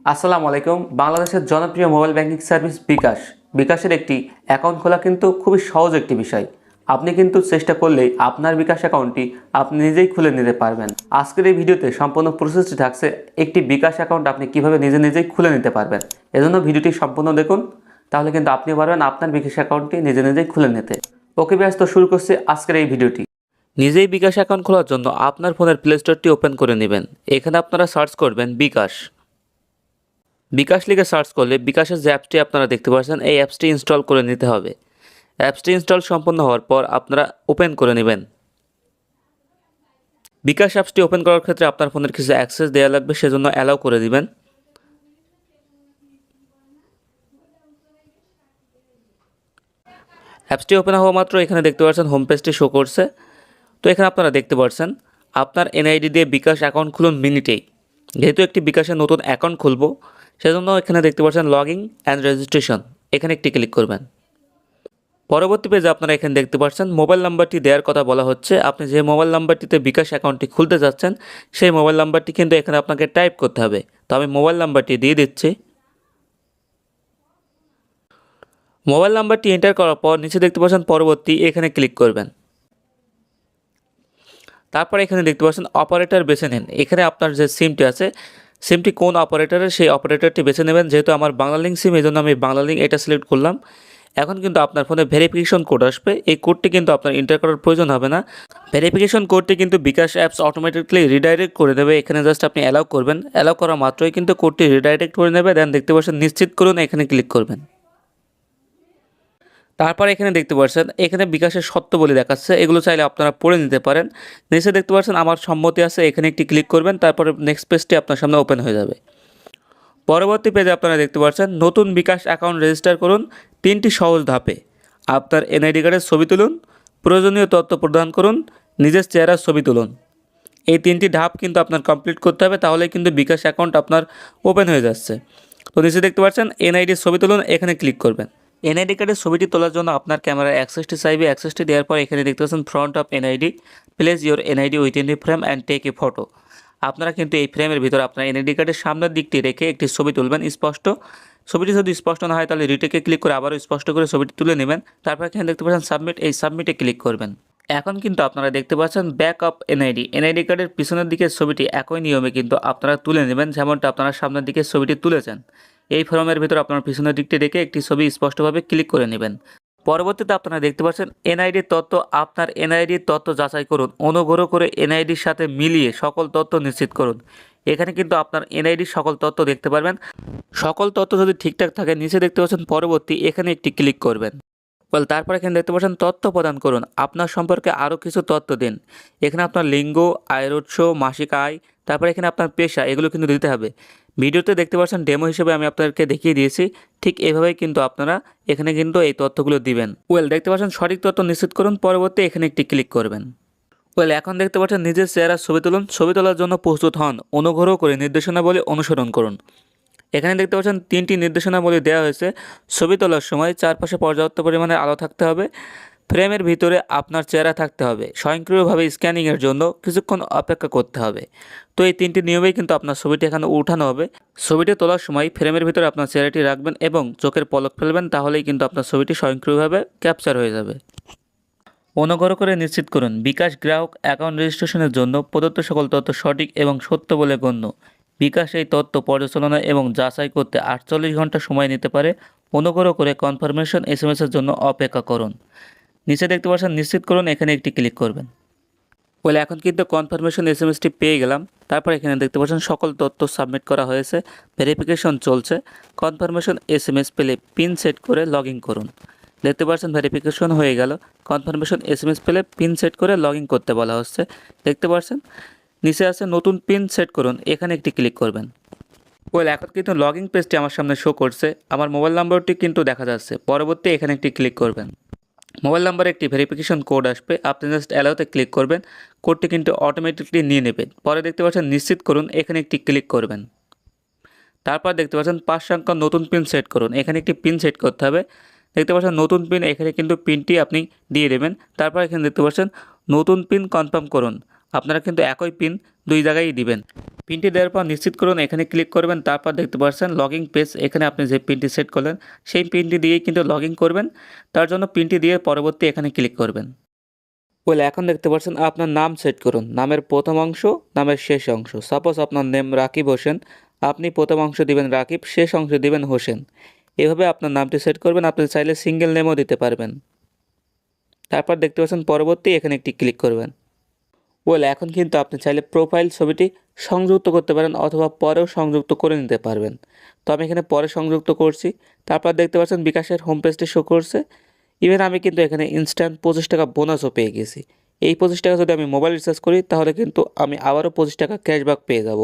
আসসালামু আলাইকুম। বাংলাদেশের জনপ্রিয় মোবাইল ব্যাংকিং সার্ভিস বিকাশের একটি অ্যাকাউন্ট খোলা কিন্তু খুবই সহজ একটি বিষয়। আপনি কিন্তু চেষ্টা করলেই আপনার বিকাশ অ্যাকাউন্টটি আপনি নিজেই খুলে নিতে পারবেন। আজকের এই ভিডিওতে সম্পূর্ণ প্রসেসটি থাকছে একটি বিকাশ অ্যাকাউন্ট আপনি কিভাবে নিজেই খুলে নিতে পারবেন। এজন্য ভিডিওটি সম্পূর্ণ দেখুন, তাহলে কিন্তু আপনি পারবেন আপনার বিকাশ অ্যাকাউন্টটি নিজেই খুলে নিতে। ওকে ব্যস্ত শুরু করছি আজকের এই ভিডিওটি। নিজেই বিকাশ অ্যাকাউন্ট খোলার জন্য আপনার ফোনের প্লে স্টোরটি ওপেন করে নেবেন। এখানে আপনারা সার্চ করবেন বিকাশ লিখে সার্চ করলে বিকাশের যে অ্যাপসটি আপনারা দেখতে পাচ্ছেন এই অ্যাপসটি ইনস্টল করে নিতে হবে। অ্যাপসটি ইনস্টল সম্পন্ন হওয়ার পর আপনারা ওপেন করে নেবেন। বিকাশ অ্যাপসটি ওপেন করার ক্ষেত্রে আপনার ফোনের কিছু অ্যাক্সেস দেওয়া লাগবে, সেজন্য অ্যালাউ করে দিবেন। অ্যাপসটি ওপেন হওয়া মাত্র এখানে দেখতে পাচ্ছেন হোম পেজটি শো করছে। তো এখানে আপনারা দেখতে পাচ্ছেন আপনার এনআইডি দিয়ে বিকাশ অ্যাকাউন্ট খুলুন মিনিটেই। যেহেতু একটি বিকাশের নতুন অ্যাকাউন্ট খুলব, সেজন্য এখানে দেখতে পাচ্ছেন লগইন অ্যান্ড রেজিস্ট্রেশন, এখানে একটি ক্লিক করবেন। পরবর্তী পেজে আপনারা এখানে দেখতে পাচ্ছেন মোবাইল নাম্বারটি দেওয়ার কথা বলা হচ্ছে। আপনি যে মোবাইল নাম্বারটিতে বিকাশ অ্যাকাউন্টটি খুলতে যাচ্ছেন সেই মোবাইল নাম্বারটি কিন্তু এখানে আপনাকে টাইপ করতে হবে। তো আমি মোবাইল নাম্বারটি দিয়ে দিচ্ছি। মোবাইল নাম্বারটি এন্টার করার পর নিচে দেখতে পাচ্ছেন পরবর্তী, এখানে ক্লিক করবেন। তারপর এখানে দেখতে পাচ্ছেন অপারেটর বেছে নিন। এখানে আপনার যে সিমটি আছে, সিমটি কোন অপারেটরের সেই অপারেটরটি বেছে নেবেন। যেহেতু আমার বাংলালিংক সিম, এই জন্য আমি বাংলালিংক এটা সিলেক্ট করলাম। এখন কিন্তু আপনার ফোনে ভেরিফিকেশন কোড আসবে। এই কোডটি কিন্তু আপনার এন্টার করার প্রয়োজন হবে না। ভেরিফিকেশন কোডটি কিন্তু বিকাশ অ্যাপস অটোমেটিকলি রিডাইরেক্ট করে দেবে। এখানে জাস্ট আপনি অ্যালাউ করবেন। অ্যালাউ করা মাত্রই কিন্তু কোডটি রিডাইরেক্ট করে নেবে। দেন দেখতে পাচ্ছেন নিশ্চিত করুন, এখানে ক্লিক করবেন। তারপর এখানে দেখতে পাচ্ছেন এখানে বিকাশের শর্তাবলী দেখাচ্ছে, এগুলো চাইলে আপনারা পড়ে নিতে পারেন। নিচে দেখতে পাচ্ছেন আমার সম্মতি আছে, এখানে একটি ক্লিক করবেন। তারপরে নেক্সট পেজটি আপনার সামনে ওপেন হয়ে যাবে। পরবর্তী পেজে আপনারা দেখতে পাচ্ছেন নতুন বিকাশ অ্যাকাউন্ট রেজিস্টার করুন 3টি সহজ ধাপে। আপনার এনআইডি কার্ডের ছবি তুলুন, প্রয়োজনীয় তথ্য প্রদান করুন, নিজের চেহারার ছবি তুলুন। এই 3টি ধাপ কিন্তু আপনার কমপ্লিট করতে হবে, তাহলে কিন্তু বিকাশ অ্যাকাউন্ট আপনার ওপেন হয়ে যাচ্ছে। তো নিচে দেখতে পাচ্ছেন এনআইডির ছবি তুলুন, এখানে ক্লিক করবেন। এনআইডি কার্ডের ছবিটি তোলার জন্য আপনার ক্যামেরার অ্যাক্সেসটি চাইবে। অ্যাক্সেসটি দেওয়ার পর এখানে দেখতে পাচ্ছেন front of NID, place your NID within the frame and take a photo. আপনারা কিন্তু এই ফ্রেমের ভিতরে আপনার এনআইডি কার্ডের সামনের দিকটি রেখে একটি ছবি তুলবেন স্পষ্ট। ছবিটি যদি স্পষ্ট না হয় তাহলে রিটেকে ক্লিক করে আবারও স্পষ্ট করে ছবিটি তুলে নেবেন। তারপর এখানে দেখতে পাচ্ছেন সাবমিট, এই সাবমিটে ক্লিক করবেন। এখন কিন্তু আপনারা দেখতে পাচ্ছেন ব্যাক অফ এনআইডি কার্ডের পিছনের দিকের ছবিটি একই নিয়মে কিন্তু আপনারা তুলে নেবেন, যেমনটা আপনারা সামনের দিকে ছবিটি তুলেছেন। এই ফর্মের ভিতর আপনার পিছনের দিকটি রেখে একটি ছবি স্পষ্টভাবে ক্লিক করে নেবেন। পরবর্তীতে আপনারা দেখতে পাচ্ছেন এনআইডির তথ্য, আপনার এনআইডির তথ্য যাচাই করুন। অনুগ্রহ করে এনআইডির সাথে মিলিয়ে সকল তথ্য নিশ্চিত করুন। এখানে কিন্তু আপনার এনআইডির সকল তথ্য দেখতে পারবেন। সকল তথ্য যদি ঠিকঠাক থাকে নিচে দেখতে পাচ্ছেন পরবর্তী, এখানে একটি ক্লিক করবেন। তারপর এখানে দেখতে পাচ্ছেন তথ্য প্রদান করুন। আপনার সম্পর্কে আরও কিছু তথ্য দিন। এখানে আপনার লিঙ্গ, আয়ের উৎস, মাসিক আয়, তারপর এখানে আপনার পেশা, এগুলো কিন্তু দিতে হবে। ভিডিওতে দেখতে পাচ্ছেন ডেমো হিসেবে আমি আপনাদেরকে দেখিয়ে দিয়েছি। ঠিক এভাবেই কিন্তু আপনারা এখানে কিন্তু এই তথ্যগুলো দিবেন। দেখতে পাচ্ছেন সঠিক তথ্য নিশ্চিত করুন। পরবর্তী এখানে একটি ক্লিক করবেন। এখন দেখতে পাচ্ছেন নিজের চেহারার ছবি তুলুন। ছবি তোলার জন্য প্রস্তুত হন। অনুগ্রহ করে নির্দেশনাবলী অনুসরণ করুন। এখানে দেখতে পাচ্ছেন 3টি নির্দেশনাবলী দেওয়া হয়েছে। ছবি তোলার সময় চারপাশে পর্যাপ্ত পরিমাণে আলো থাকতে হবে, ফ্রেমের ভিতরে আপনার চেহারা থাকতে হবে, স্বয়ংক্রিয়ভাবে স্ক্যানিংয়ের জন্য কিছুক্ষণ অপেক্ষা করতে হবে। তো এই 3টি নিয়মেই কিন্তু আপনার ছবিটি এখানে উঠানো হবে। ছবিটি তোলার সময় ফ্রেমের ভিতরে আপনার চেহারাটি রাখবেন এবং চোখের পলক ফেলবেন, তাহলেই কিন্তু আপনার ছবিটি স্বয়ংক্রিয়ভাবে ক্যাপচার হয়ে যাবে। অনুগ্রহ করে নিশ্চিত করুন বিকাশ গ্রাহক অ্যাকাউন্ট রেজিস্ট্রেশনের জন্য প্রদত্ত সকল তথ্য সঠিক এবং সত্য বলে গণ্য। বিকাশ এই তথ্য পর্যালোচনা এবং যাচাই করতে 48 ঘন্টা সময় নিতে পারে। অনুগ্রহ করে কনফার্মেশন এসএমএসের জন্য অপেক্ষা করুন। নিচে দেখতে পাচ্ছেন নিশ্চিত করুন, এখানে একটি ক্লিক করবেন। এখন কিন্তু কনফার্মেশন এসএমএসটি পেয়ে গেলাম। তারপর এখানে দেখতে পাচ্ছেন সকল তথ্য সাবমিট করা হয়েছে, ভেরিফিকেশন চলছে। কনফার্মেশন এসএমএস পেলে পিন সেট করে লগ ইন করুন। দেখতে পাচ্ছেন ভেরিফিকেশন হয়ে গেল। কনফার্মেশন এসএমএস পেলে পিন সেট করে লগ ইন করতে বলা হচ্ছে। দেখতে পাচ্ছেন নিচে আছে নতুন পিন সেট করুন, এখানে একটি ক্লিক করবেন। এখন কিন্তু লগ ইন পেজটি আমার সামনে শো করছে। আমার মোবাইল নাম্বারটি কিন্তু দেখা যাচ্ছে। পরবর্তী এখানে একটি ক্লিক করবেন। মোবাইল নাম্বারে একটি ভেরিফিকেশন কোড আসবে, আপনি জাস্ট অ্যালাউতে ক্লিক করবেন। কোডটি কিন্তু অটোমেটিকলি নিয়ে নেবেন। পরে দেখতে পাচ্ছেন নিশ্চিত করুন, এখানে একটি ক্লিক করবেন। তারপর দেখতে পাচ্ছেন 5 সংখ্যার নতুন পিন সেট করুন, এখানে একটি পিন সেট করতে হবে। দেখতে পাচ্ছেন নতুন পিন, এখানে কিন্তু পিনটি আপনি দিয়ে দেবেন। তারপর এখানে দেখতে পাচ্ছেন নতুন পিন কনফার্ম করুন। আপনারা কিন্তু একই পিন 2 জায়গায় দিবেন। পিনটি দেওয়ার পর নিশ্চিত করুন এখানে ক্লিক করবেন, তারপর দেখতে পাচ্ছেন লগইন পেজ, এখানে আপনি যে পিনটি সেট করলেন সেই পিনটি দিয়েই কিন্তু লগইন করবেন। তার জন্য পিনটি দিয়ে পরবর্তী এখানে ক্লিক করবেন। এখন দেখতে পাচ্ছেন আপনার নাম সেট করুন, নামের প্রথম অংশ, নামের শেষ অংশ। সাপোজ আপনার নেম রাকিব হোসেন, আপনি প্রথম অংশ দিবেন রাকিব, শেষ অংশ দিবেন হোসেন। এভাবে আপনার নামটি সেট করবেন। আপনি চাইলে সিঙ্গেল নেমও দিতে পারবেন। তারপর দেখতে পাচ্ছেন পরবর্তী, এখানে একটি ক্লিক করবেন। এখন কিন্তু আপনি চাইলে প্রোফাইল ছবিটি সংযুক্ত করতে পারেন অথবা পরেও সংযুক্ত করে নিতে পারবেন। তো আমি এখানে পরে সংযুক্ত করছি। তারপর দেখতে পাচ্ছেন বিকাশের হোম পেজটি শো করছে। ইভেন আমি কিন্তু এখানে ইনস্ট্যান্ট 25 টাকা বোনাসও পেয়ে গেছি। এই 25 টাকা যদি আমি মোবাইল রিচার্জ করি তাহলে কিন্তু আমি আবারও 25 টাকা ক্যাশব্যাক পেয়ে যাব।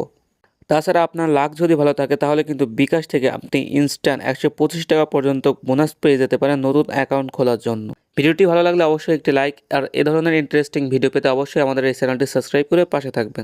তাছাড়া আপনার লাক যদি ভালো থাকে তাহলে কিন্তু বিকাশ থেকে আপনি ইনস্ট্যান্ট 125 টাকা পর্যন্ত বোনাস পেয়ে যেতে পারেন নতুন অ্যাকাউন্ট খোলার জন্য। ভিডিওটি ভালো লাগলে অবশ্যই একটি লাইক, আর এ ধরনের ইন্টারেস্টিং ভিডিও পেতে অবশ্যই আমাদের এই চ্যানেলটি সাবস্ক্রাইব করে পাশে থাকবেন।